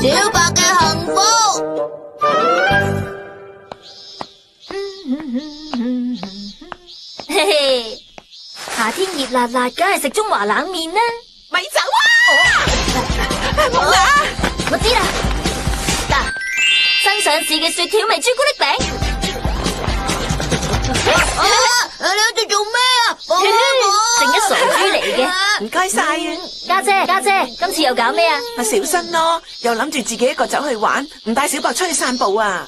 小白嘅幸福。嘿嘿，夏天熱辣辣，梗係食中華冷麵啦。咪走啊！木雅，我知啦。嗱，新上市嘅雪條味朱古力餅。你喺度做咩啊？放開我！正一傻豬嚟嘅。唔該晒啊！家姐，今次又搞咩啊？咪小心咯，又諗住自己一個走去玩，唔帶小白出去散步啊！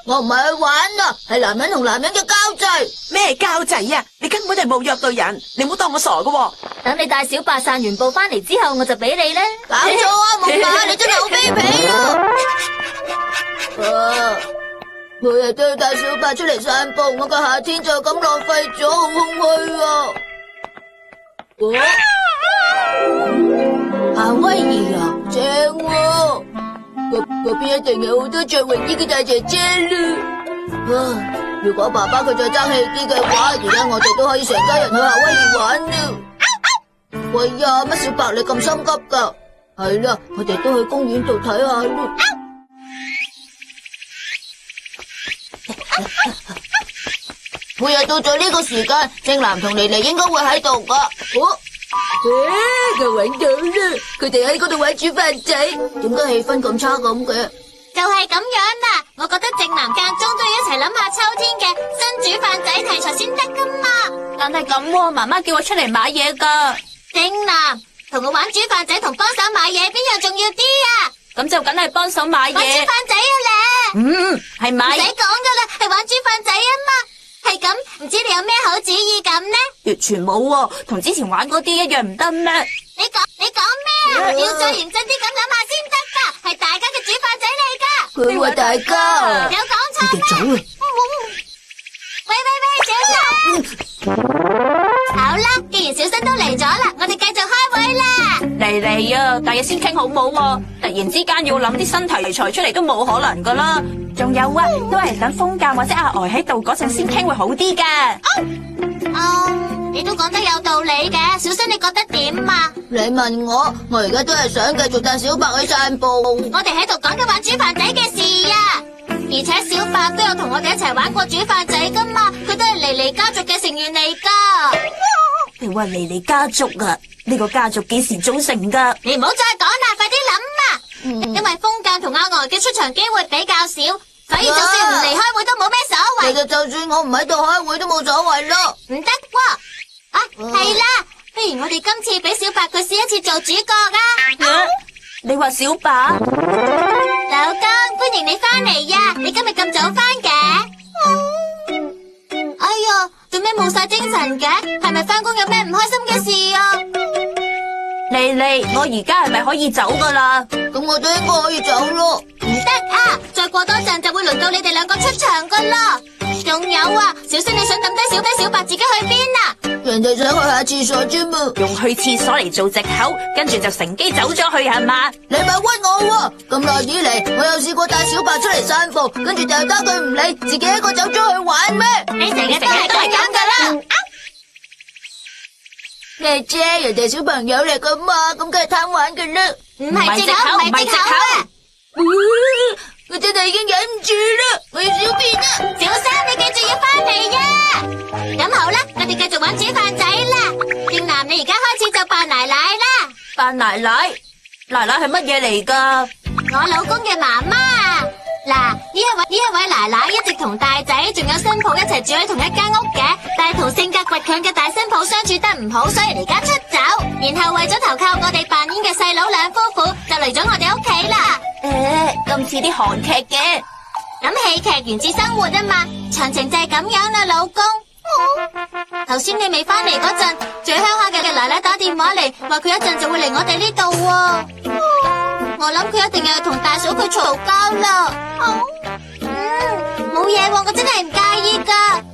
我唔係去玩啊，係男人同男人嘅交際。咩交際啊？你根本就冇約對人，你唔好當我傻噶喎！等你帶小白散完步翻嚟之後，我就俾你啦。搞錯啊，木馬，你真係好卑鄙啊！每日都要帶小白出嚟散步，我個夏天就咁浪費咗，好空虛啊！夏威夷啊，正喎！嗰邊一定有好多着泳衣嘅大姐姐啦。如果爸爸佢再爭氣啲嘅話，而家我哋都可以成家人去夏威夷玩啦。喂呀，乜小白你咁心急噶？係啦，我哋都去公園度睇下啦。每日到咗呢個時間，正男同妮妮應該會喺度噶。我搵到啦！佢哋喺嗰度玩煮飯仔，點解氣氛咁差咁嘅？就係咁樣啦，我覺得正男間中都要一齊諗下秋天嘅新煮飯仔題材先得噶嘛。但係咁，媽媽叫我出嚟買嘢噶。正男同我玩煮飯仔同幫手買嘢，邊樣重要啲啊？咁就梗係幫手買嘢。玩煮飯仔啊咧！係買。唔使講噶啦，係玩煮飯仔啊嘛。係咁，唔知你有咩好主意咁呢？完全冇喎，同之前玩嗰啲一樣唔得咩？你講咩啊？要再認真啲咁諗下先得噶，係大家嘅煮飯仔嚟噶。佢話大家有講錯咩？走啊！喂，小新！好啦，既然小新都嚟咗啦，我哋繼續開會啦。嚟啊！第日先傾好冇喎，突然之間要諗啲新題材出嚟都冇可能噶啦。仲有啊，都係等風教或者阿呆喺度嗰陣先傾會好啲噶。你都講得有道理嘅，小新你覺得點啊？你問我而家都係想繼續帶小白去散步。我哋喺度講緊玩煮飯仔嘅事啊！而且小白都有同我哋一齊玩過煮飯仔噶嘛，佢都係妮妮家族嘅成員嚟噶。你話妮妮家族啊？呢個家族幾時組成噶？你唔好再講啦，快啲諗啊！因為風間同阿呆嘅出場機會比較少，所以就算唔嚟開會都冇咩所謂。其實就算我唔喺度開會都冇所謂咯。唔得喎！係啦，不如我哋今次俾小白佢試一次做主角啊！你話小白？老公，歡迎你翻嚟呀！你今日咁早翻嘅？哎呀，做咩冇晒精神嘅？係咪翻工有咩唔開心嘅事啊？妮妮，我而家係咪可以走噶啦？咁我都應該可以走咯。唔得啊！再過多陣就會輪到你哋兩個出場噶啦。仲有啊，小新你想抌低小白自己去邊啊？人哋想去下廁所啫嘛。用去廁所嚟做藉口，跟住就乘機走咗去係嘛？你咪屈我喎！咁耐以嚟，我有試過帶小白出嚟散步，跟住掉低佢唔理，自己一個走咗去玩咩？你成日都係咁噶啦！咩啫？人哋小朋友嚟噶嘛，咁梗係貪玩噶啦。唔係藉口，唔係藉口啊！我真係已經忍唔住啦，我要小便啦！小三，你記住要翻嚟呀！咁好啦，我哋繼續玩煮飯仔啦。正男，你而家開始就扮奶奶啦。扮奶奶？奶奶係乜嘢嚟噶？我老公嘅媽媽。嗱，呢一位奶奶一直同大仔仲有新抱一齊住喺同一間屋嘅，但係同性格倔強嘅大新抱相處得唔好，所以離家出走。然後為咗投靠我哋扮演嘅細佬兩夫婦，就嚟咗我哋屋企啦。咁似啲韓劇嘅。咁戲劇源自生活啊嘛，詳情就係咁樣啦，老公。頭先你未翻嚟嗰陣，住喺鄉下嘅奶奶打電話嚟，話佢一陣就會嚟我哋呢度喎。我諗佢一定又係同大嫂佢嘈交啦。冇嘢喎，我真係唔介意噶。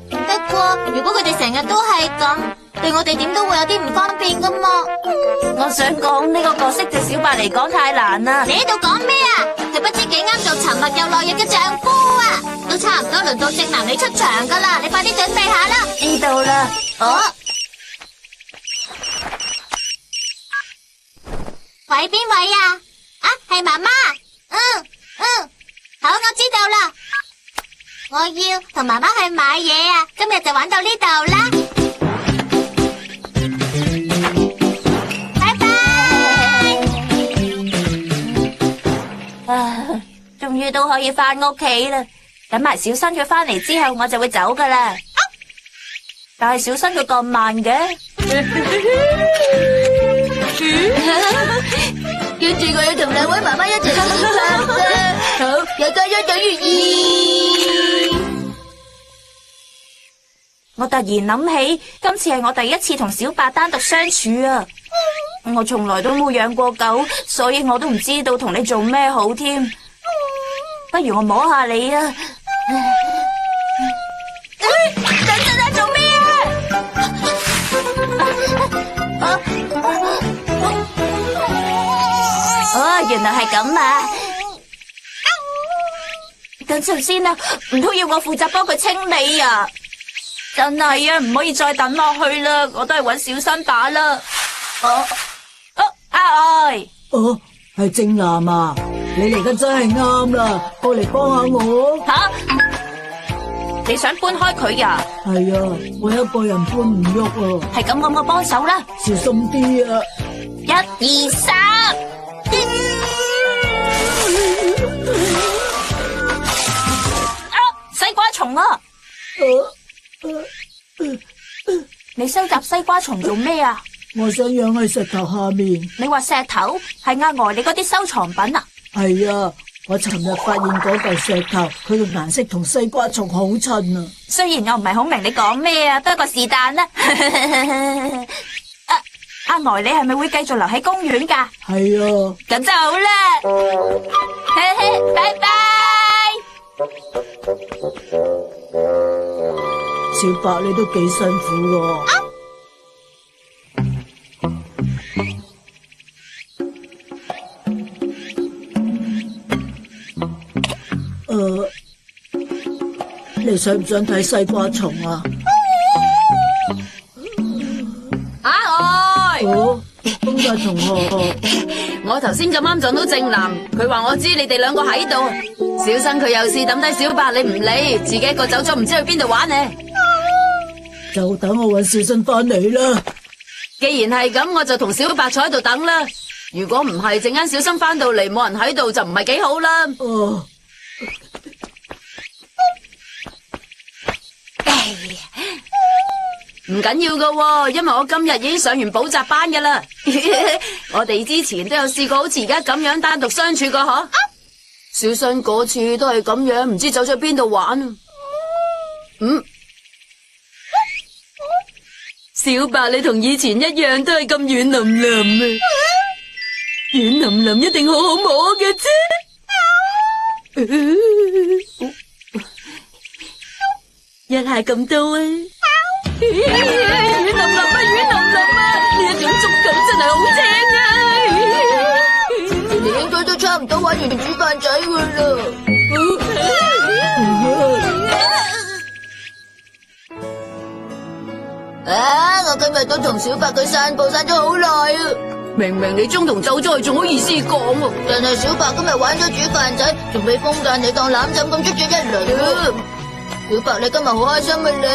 不過如果佢哋成日都係咁，對我哋點都會有啲唔方便噶嘛。我想講呢個角色對小白嚟講太難啦。你喺度講咩啊？佢不知幾啱做沉默又耐日嘅丈夫啊！都差唔多輪到正男你出場噶啦，你快啲準備下啦。知道啦。喂，邊位啊？啊，係媽媽。好，我知道啦。我要同媽媽去買嘢啊！今日就玩到呢度啦。拜拜。終於都可以翻屋企啦。等埋小新佢翻嚟之後，我就會走噶啦。但係小新佢咁慢嘅。跟住我要同兩位媽媽一齊食飯啦。好，又加1等於2。我突然諗起，今次係我第一次同小白單獨相處啊！我從來都冇養過狗，所以我都唔知道同你做咩好添。不如我摸下你啊！等陣啊，做咩啊？原來係咁啊！等陣先啊，唔通要我負責幫佢清理啊？真係啊，唔可以再等落去啦，我都係搵小新把啦。阿愛，係正南啊，你嚟得真係啱啦，過嚟幫下我。吓？你想搬開佢呀？係啊，我一個人搬唔喐啊。係咁，我幫手啦。小心啲啊！1、2、3。西瓜蟲啊！你收集西瓜蟲做咩啊？我想養喺石頭下面。你話石頭係阿呆你嗰啲收藏品啊？係啊，我尋日發現嗰嚿石頭，佢嘅顏色同西瓜蟲好襯啊。雖然我唔係好明你講咩啊，不過是但啦。阿呆你係咪會繼續留喺公園噶？係啊。咁就好啦。拜拜。小白你都幾辛苦喎。你想唔想睇西瓜蟲啊？阿愛，東大同學，我頭先咁啱撞到正南，佢話我知你哋兩個喺度。小新佢有事抌低小白，你唔理，自己一個走咗，唔知去邊度玩呢？就等我搵小新翻嚟啦。既然係咁，我就同小白坐喺度等啦。如果唔係，陣間小新翻到嚟冇人喺度，就唔係幾好啦。唔緊要噶，因為我今日已經上完補習班噶啦。我哋之前都有試過好似而家咁樣單獨相處過嗬。小新嗰次都係咁樣，唔知走咗邊度玩啊。小白你同以前一樣都係咁軟腍腍啊，軟腍腍一定好好摸嘅啫。一下咁多啊！軟腍腍啊，軟腍腍啊！呢一種觸感真係好正啊！你哋應該都差唔多玩完煮飯仔噶啦。我今日都同小白佢散步散咗好耐啊！明明你中途走咗去，仲好意思講喎？但係小白今日玩咗煮飯仔，仲俾風間你當攬枕咁出咗一輪啊！小白你今日好開心嘅咧。